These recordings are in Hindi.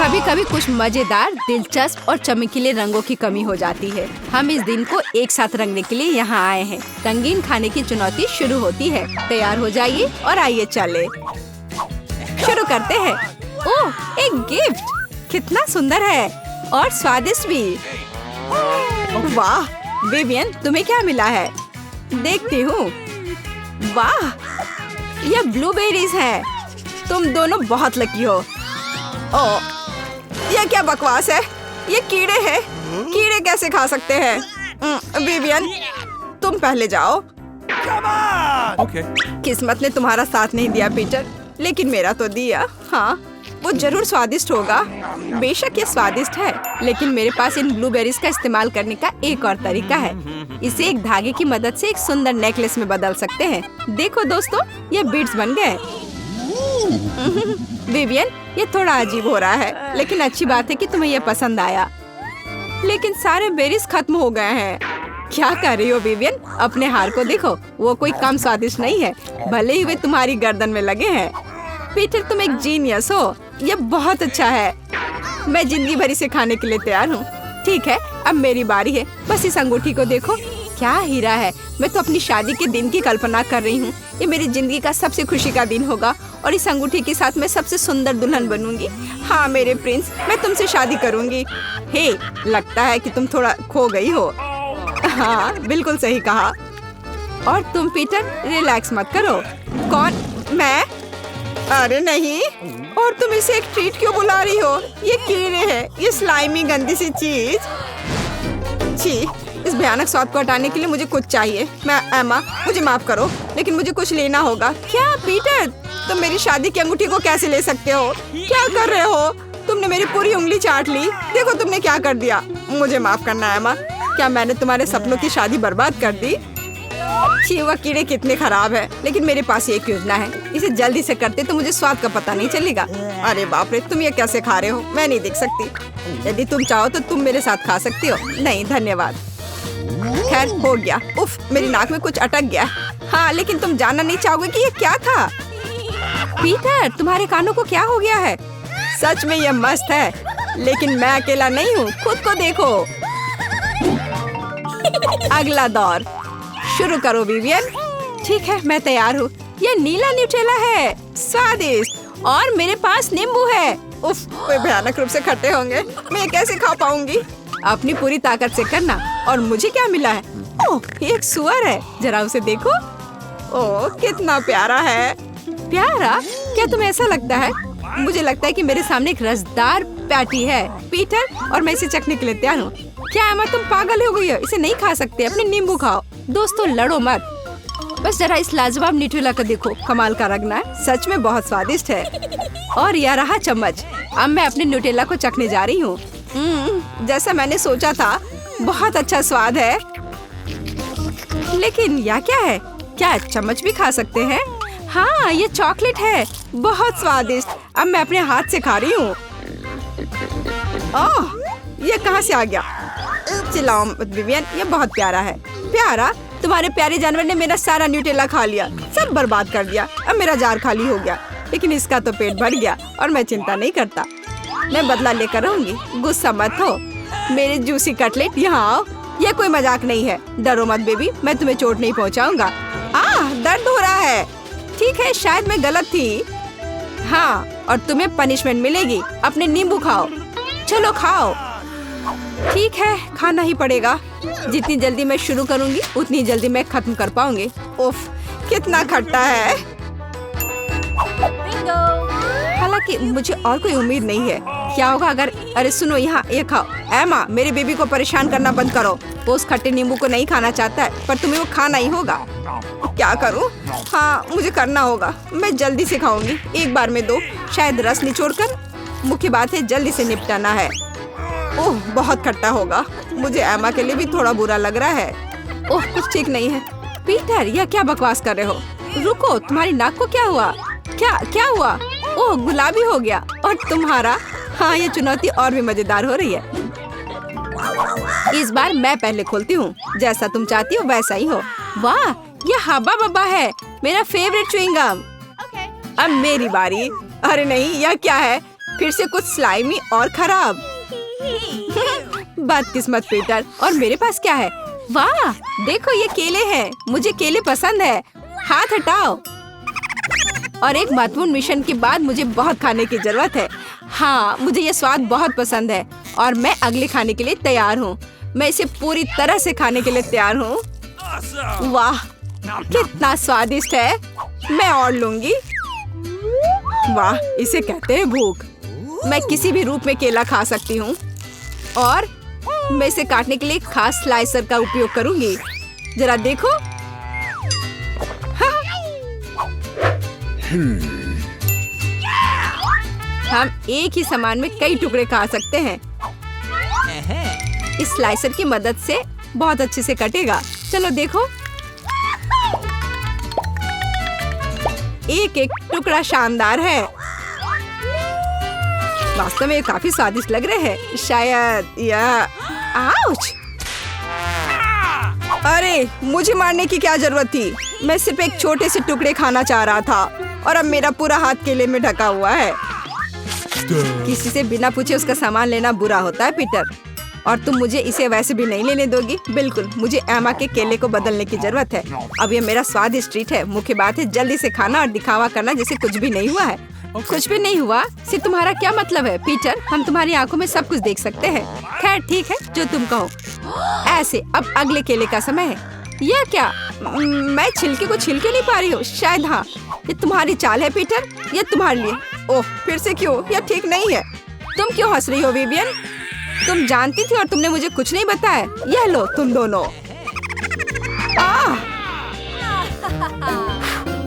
कभी कभी कुछ मजेदार, दिलचस्प और चमकीले रंगों की कमी हो जाती है। हम इस दिन को एक साथ रंगने के लिए यहाँ आए हैं। रंगीन खाने की चुनौती शुरू होती है। तैयार हो जाइए और आइए चले शुरू करते हैं। ओह, एक गिफ्ट! कितना सुंदर है और स्वादिष्ट भी। वाह विवियन, तुम्हें क्या मिला है? देखती हूँ। वाह, यह ब्लूबेरीज है। तुम दोनों बहुत लकी हो। ओह, यह क्या बकवास है? ये कीड़े हैं। कीड़े कैसे खा सकते हैं? विवियन, तुम पहले जाओ। Okay. किस्मत ने तुम्हारा साथ नहीं दिया पीटर, लेकिन मेरा तो दिया। हाँ, वो जरूर स्वादिष्ट होगा। बेशक ये स्वादिष्ट है, लेकिन मेरे पास इन ब्लूबेरीज का इस्तेमाल करने का एक और तरीका है। इसे एक धागे की मदद से एक सुंदर नेकलेस में बदल सकते हैं। देखो दोस्तों, ये बीड्स बन गए। विवियन, ये थोड़ा अजीब हो रहा है, लेकिन अच्छी बात है कि तुम्हें ये पसंद आया। लेकिन सारे बेरीज खत्म हो गए हैं। क्या कर रही हो विवियन? अपने हार को देखो, वो कोई कम स्वादिष्ट नहीं है, भले ही वे तुम्हारी गर्दन में लगे हैं। पीटर, तुम एक जीनियस हो। ये बहुत अच्छा है। मैं जिंदगी भर इसे खाने के लिए तैयार हूँ। ठीक है, अब मेरी बारी है। बस इस अंगूठी को देखो, क्या हीरा है। मैं तो अपनी शादी के दिन की कल्पना कर रही हूँ। ये मेरी जिंदगी का सबसे खुशी का दिन होगा और इस अंगूठी के साथ मैं सबसे सुंदर दुल्हन बनूंगी। हाँ मेरे प्रिंस, मैं तुमसे शादी करूंगी। हे, लगता है कि तुम थोड़ा खो गई हो। हाँ, बिल्कुल सही कहा। और तुम पीटर, रिलैक्स मत करो। कौन? मैं? अरे नहीं। और तुम इसे एक ट्रीट क्यों बुला रही हो? ये कीड़े हैं, ये स्लाइमी गंदी सी चीज। छी, इस भयानक स्वाद को हटाने के लिए मुझे कुछ चाहिए। मैं एमा, मुझे माफ करो, लेकिन मुझे कुछ लेना होगा। क्या पीटर, तुम मेरी शादी की अंगूठी को कैसे ले सकते हो? क्या कर रहे हो? तुमने मेरी पूरी उंगली चाट ली। देखो तुमने क्या कर दिया। मुझे माफ करना एमा। क्या मैंने तुम्हारे सपनों की शादी बर्बाद कर दी? छी, वह कीड़े कितने खराब है। लेकिन मेरे पास एक योजना है। इसे जल्दी से करते तो मुझे स्वाद का पता नहीं चलेगा। अरे बाप रे, तुम ये कैसे खा रहे हो? मैं नहीं देख सकती। यदि तुम चाहो तो तुम मेरे साथ खा सकती हो। नहीं धन्यवाद। खैर, हो गया। उफ, मेरी नाक में कुछ अटक गया। हाँ, लेकिन तुम जानना नहीं चाहोगे कि ये क्या था? पीटर, तुम्हारे कानों को क्या हो गया है? सच में ये मस्त है, लेकिन मैं अकेला नहीं हूँ। खुद को देखो। अगला दौर शुरू करो विवियन। ठीक है, मैं तैयार हूँ। ये नीला न्यूट्रेला है, स्वादिष्ट, और मेरे पास नींबू है। उफ, वे भयानक रूप से खट्टे होंगे। मैं ये कैसे खा पाऊंगी? अपनी पूरी ताकत से करना। और मुझे क्या मिला है? ओह, ये एक सुअर है। जरा उसे देखो। ओह, कितना प्यारा है। प्यारा? क्या तुम्हें ऐसा लगता है? मुझे लगता है कि मेरे सामने एक रसदार पैटी है पीटर, और मैं इसे चखने के लिए तैयार हूँ। क्या एमा, तुम पागल हो गई हो? इसे नहीं खा सकते। अपने नींबू खाओ। दोस्तों, लड़ो मत। बस जरा इस लाजवाब न्यूट्रेला को देखो, कमाल का रंग है। सच में बहुत स्वादिष्ट है। और यह रहा चम्मच। अब मैं अपने न्यूट्रेला को चखने जा रही हूँ। जैसा मैंने सोचा था, बहुत अच्छा स्वाद है। लेकिन यह क्या है? क्या चम्मच भी खा सकते हैं? हाँ, ये चॉकलेट है, बहुत स्वादिष्ट। अब मैं अपने हाथ से खा रही हूँ। ओह, ये कहाँ से आ गया? चिल्लाओ मत विवियन, ये बहुत प्यारा है। प्यारा? तुम्हारे प्यारे जानवर ने मेरा सारा न्यूट्रेला खा लिया, सब बर्बाद कर दिया। अब मेरा जार खाली हो गया, लेकिन इसका तो पेट भर गया और मैं चिंता नहीं करता। मैं बदला लेकर रहूंगी। गुस्सा मत हो। मेरे जूसी कटलेट, यहाँ आओ। यह कोई मजाक नहीं है। डरो मत बेबी, मैं तुम्हें चोट नहीं पहुँचाऊंगा। दर्द हो रहा है। ठीक है, शायद मैं गलत थी। हाँ, और तुम्हें पनिशमेंट मिलेगी। अपने नींबू खाओ। चलो खाओ। ठीक है, खाना ही पड़ेगा। जितनी जल्दी मैं शुरू करूंगी, उतनी जल्दी मैं खत्म कर पाऊंगी। उफ, कितना खट्टा है। हालांकि मुझे और कोई उम्मीद नहीं है। क्या होगा अगर... अरे सुनो, यहाँ ये खाओ। एमा, मेरे बेबी को परेशान करना बंद करो। वो उस खट्टे नींबू को नहीं खाना चाहता है, पर तुम्हें वो खाना ही होगा। क्या करूँ? हाँ, मुझे करना होगा। मैं जल्दी से खाऊंगी, एक बार में 2, शायद रस निचोड़कर। मुख्य बात है जल्दी से निपटाना है। ओह, बहुत खट्टा होगा। मुझे एमा के लिए भी थोड़ा बुरा लग रहा है। ओह, कुछ ठीक नहीं है। पीटर, यह क्या बकवास कर रहे हो? रुको, तुम्हारी नाक को क्या हुआ? क्या हुआ? ओह, गुलाबी हो गया। और तुम्हारा? हाँ, ये चुनौती और भी मजेदार हो रही है। इस बार मैं पहले खोलती हूँ। जैसा तुम चाहती हो वैसा ही हो। वाह, ये हब्बा बब्बा है, मेरा फेवरेट च्युइंग गम। अब मेरी बारी। अरे नहीं, यह क्या है? फिर से कुछ स्लाइमी और खराब। बदकिस्मत पीटर। और मेरे पास क्या है? वाह, देखो ये केले हैं। मुझे केले पसंद है। हाथ हटाओ। और एक महत्वपूर्ण मिशन के बाद मुझे बहुत खाने की जरूरत है। हाँ, मुझे ये स्वाद बहुत पसंद है और मैं अगले खाने के लिए तैयार हूँ। मैं इसे पूरी तरह से खाने के लिए तैयार हूँ। वाह, कितना स्वादिष्ट है। मैं और लूंगी। वाह, इसे कहते हैं भूख। मैं किसी भी रूप में केला खा सकती हूँ और मैं इसे काटने के लिए खास स्लाइसर का उपयोग करूंगी। जरा देखो। हाँ। हम एक ही सामान में कई टुकड़े खा सकते हैं। इस स्लाइसर की मदद से बहुत अच्छे से कटेगा। चलो देखो, एक एक टुकड़ा शानदार है। वास्तव में ये काफी स्वादिष्ट लग रहे हैं। शायद यह आउच! अरे, मुझे मारने की क्या जरूरत थी? मैं सिर्फ एक छोटे से टुकड़े खाना चाह रहा था और अब मेरा पूरा हाथ केले में ढका हुआ है। किसी से बिना पूछे उसका सामान लेना बुरा होता है पीटर, और तुम मुझे इसे वैसे भी नहीं लेने दोगी। बिल्कुल, मुझे एमा के केले को बदलने की जरूरत है। अब ये मेरा स्वादिष्ट ट्रीट है। मुख्य बात है जल्दी से खाना और दिखावा करना जैसे कुछ भी नहीं हुआ है। कुछ भी नहीं हुआ से तुम्हारा क्या मतलब है पीटर? हम तुम्हारी आंखों में सब कुछ देख सकते हैं। खैर ठीक है, जो तुम कहो। ऐसे अब अगले केले का समय है। यह क्या? मैं छिलके को छिलके नहीं पा रही हूँ। शायद हाँ, ये तुम्हारी चाल है पीटर। ये तुम्हारे लिए। ओह, फिर से क्यों? यह ठीक नहीं है। तुम क्यों हंस रही हो विवियन? तुम जानती थी और तुमने मुझे कुछ नहीं बताया। यह लो तुम दोनों।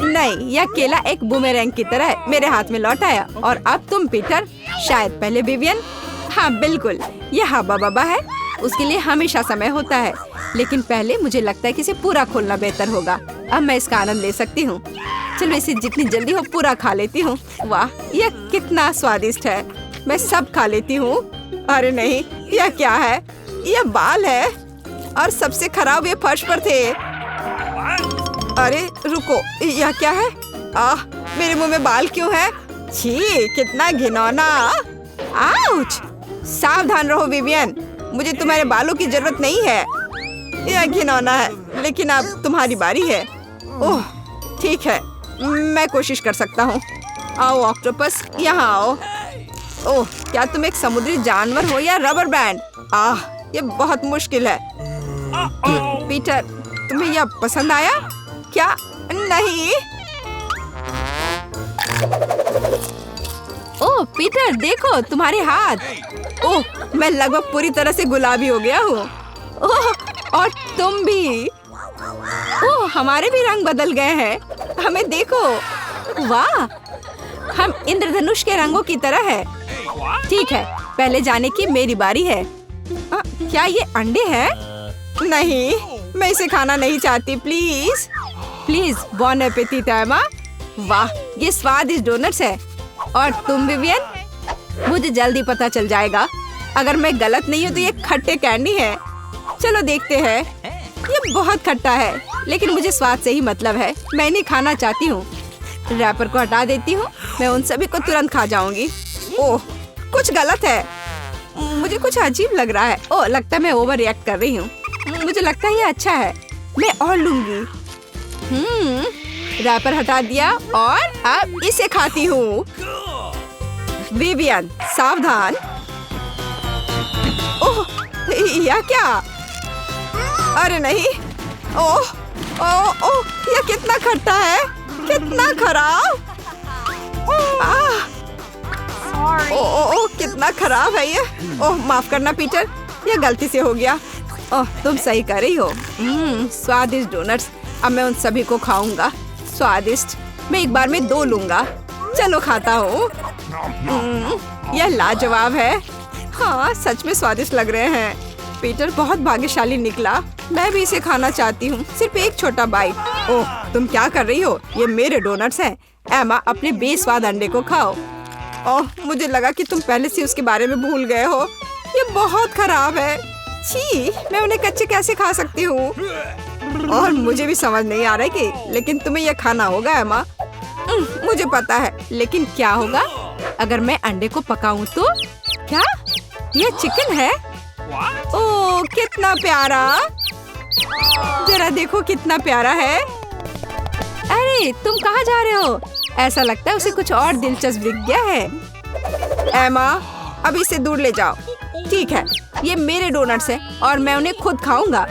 नहीं, यह केला एक बूमेरैंग की तरह है। मेरे हाथ में लौट आया। और अब तुम पीटर। शायद पहले विवियन। हाँ बिल्कुल, यह हब्बा बब्बा है। उसके लिए हमेशा समय होता है, लेकिन पहले मुझे लगता है कि इसे पूरा खोलना बेहतर होगा। अब मैं इसका आनंद ले सकती हूँ। चलो इसे जितनी जल्दी हो पूरा खा लेती हूँ। वाह, यह कितना स्वादिष्ट है। मैं सब खा लेती हूँ। अरे नहीं, यह क्या है? यह बाल है और सबसे खराब ये फर्श पर थे। अरे रुको, यह क्या है? मेरे मुंह में बाल क्यों है? छी, कितना घिनौना। आउच! सावधान रहो विवियन, मुझे तुम्हारे बालों की जरूरत नहीं है। यह घिनौना है, लेकिन अब तुम्हारी बारी है। ओह ठीक है, मैं कोशिश कर सकता हूँ। आओ ऑक्टोपस, यहाँ आओ। ओह, क्या तुम एक समुद्री जानवर हो या रबर बैंड? ये बहुत मुश्किल है। पीटर, तुम्हें यह पसंद आया क्या? नहीं। ओह पीटर, देखो तुम्हारे हाथ। ओह, मैं लगभग पूरी तरह से गुलाबी हो गया हूँ। ओह, और तुम भी। ओह, हमारे भी रंग बदल गए हैं। हमें देखो। वाह, हम इंद्रधनुष के रंगों की तरह है। ठीक है, पहले जाने की मेरी बारी है। क्या ये अंडे हैं? नहीं, मैं इसे खाना नहीं चाहती। प्लीज प्लीज, बॉन एपेटिट एमा। वाह, ये स्वादिष्ट डोनट्स है। और तुम विवियन? मुझे जल्दी पता चल जाएगा। अगर मैं गलत नहीं हूँ तो ये खट्टे कैंडी है। चलो देखते हैं। ये बहुत खट्टा है, लेकिन मुझे स्वाद से ही मतलब है। मैं इन्हें खाना चाहती हूँ। रैपर को हटा देती हूँ। मैं उन सभी को तुरंत खा जाऊंगी। ओह, कुछ गलत है। मुझे कुछ अजीब लग रहा है। ओह, लगता है मैं ओवर रिएक्ट कर रही हूँ। मुझे लगता है ये अच्छा है। मैं और लूंगी। रैपर हटा दिया और अब इसे खाती हूँ। विवियन, सावधान। ओह, यह क्या? अरे नहीं। ओह ओह ओह, यह कितना खट्टा है, कितना खराब। ओह, कितना खराब है ये। ओह, माफ करना पीटर, यह गलती से हो गया। ओह, तुम सही कर रही हो। स्वादिष्ट डोनट्स। अब मैं उन सभी को खाऊंगा। स्वादिष्ट। मैं एक बार में 2 लूंगा। चलो खाता हूँ। यह लाजवाब है। हाँ, सच में स्वादिष्ट लग रहे हैं। पीटर बहुत भाग्यशाली निकला। मैं भी इसे खाना चाहती हूँ, सिर्फ एक छोटा बाइट। ओह, तुम क्या कर रही हो? ये मेरे डोनट्स हैं। एमा, अपने बेस्वाद अंडे को खाओ। ओह, मुझे लगा कि तुम पहले से उसके बारे में भूल गए हो। ये बहुत खराब है। छी, मैं उन्हें कच्चे कैसे खा सकती हूँ? और मुझे भी समझ नहीं आ रहा है कि, लेकिन तुम्हें यह खाना होगा एमा। मुझे पता है, लेकिन क्या होगा? अगर मैं अंडे को पकाऊं तो क्या ये चिकन है? What? ओह कितना प्यारा, जरा देखो कितना प्यारा है। अरे तुम कहाँ जा रहे हो? ऐसा लगता है उसे कुछ और दिलचस्प दिख गया है। एमा अब इसे दूर ले जाओ। ठीक है, ये मेरे डोनट्स हैं और मैं उन्हें खुद खाऊंगा।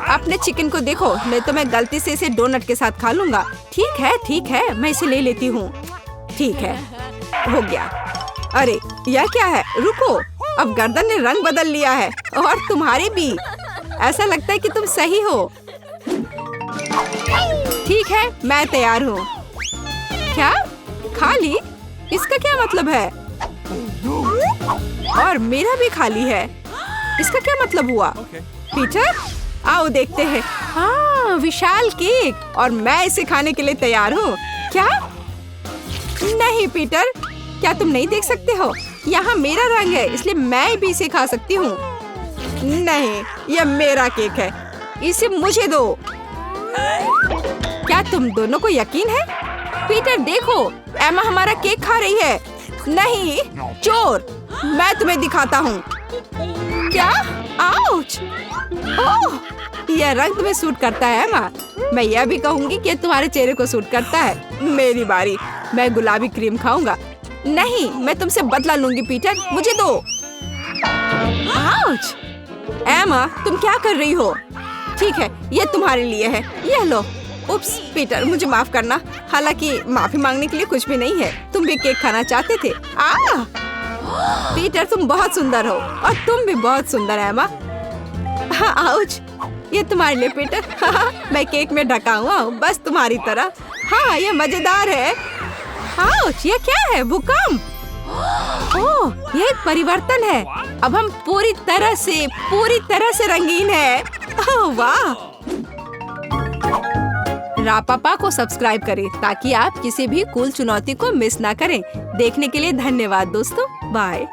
अपने चिकन को देखो, नहीं तो मैं गलती से इसे डोनट के साथ खा लूंगा। ठीक है, मैं इसे ले लेती हूँ। ठीक है, हो गया। अरे यह क्या है? रुको, अब गर्दन ने रंग बदल लिया है और तुम्हारी भी। ऐसा लगता है कि तुम सही हो। ठीक है, मैं तैयार हूँ। क्या खाली? इसका क्या मतलब है? और मेरा भी खाली है, इसका क्या मतलब हुआ? Okay. पीटर आओ देखते हैं। हाँ, विशाल केक, और मैं इसे खाने के लिए तैयार हूँ। क्या? नहीं पीटर, क्या तुम नहीं देख सकते हो? यहाँ मेरा रंग है, इसलिए मैं भी इसे खा सकती हूँ। नहीं, यह मेरा केक है, इसे मुझे दो। क्या तुम दोनों को यकीन है? पीटर देखो, एमा हमारा केक खा रही है। नहीं, चोर, मैं तुम्हें दिखाता हूँ। क्या? आउच! ओह, यह रंग तुम्हें सूट करता है एमा। मैं यह भी कहूँगी कि तुम्हारे चेहरे को सूट करता है। मेरी बारी, मैं गुलाबी क्रीम खाऊंगा। नहीं, मैं तुमसे बदला लूंगी पीटर, मुझे दो। आउच! एमा तुम क्या कर रही हो? ठीक है, यह तुम्हारे लिए है, यह लो। उप्स पीटर, मुझे माफ करना। हालांकि माफी मांगने के लिए कुछ भी नहीं है, तुम भी केक खाना चाहते थे। पीटर तुम बहुत सुंदर हो, और तुम भी बहुत सुंदर है एमा। हाँ, आउच! ये तुम्हारे लिए पीटर। मैं केक में ढका हुआ हूँ, बस तुम्हारी तरह। हाँ, ये मजेदार है। आउच! ये क्या है? भूकंप! ओह, ये एक परिवर्तन है। अब हम पूरी तरह से रंगीन है। ओह वाह! रापापा को सब्सक्राइब करें ताकि आप किसी भी कूल चुनौती को मिस ना करें। देखने के लिए धन्यवाद दोस्तों, बाय।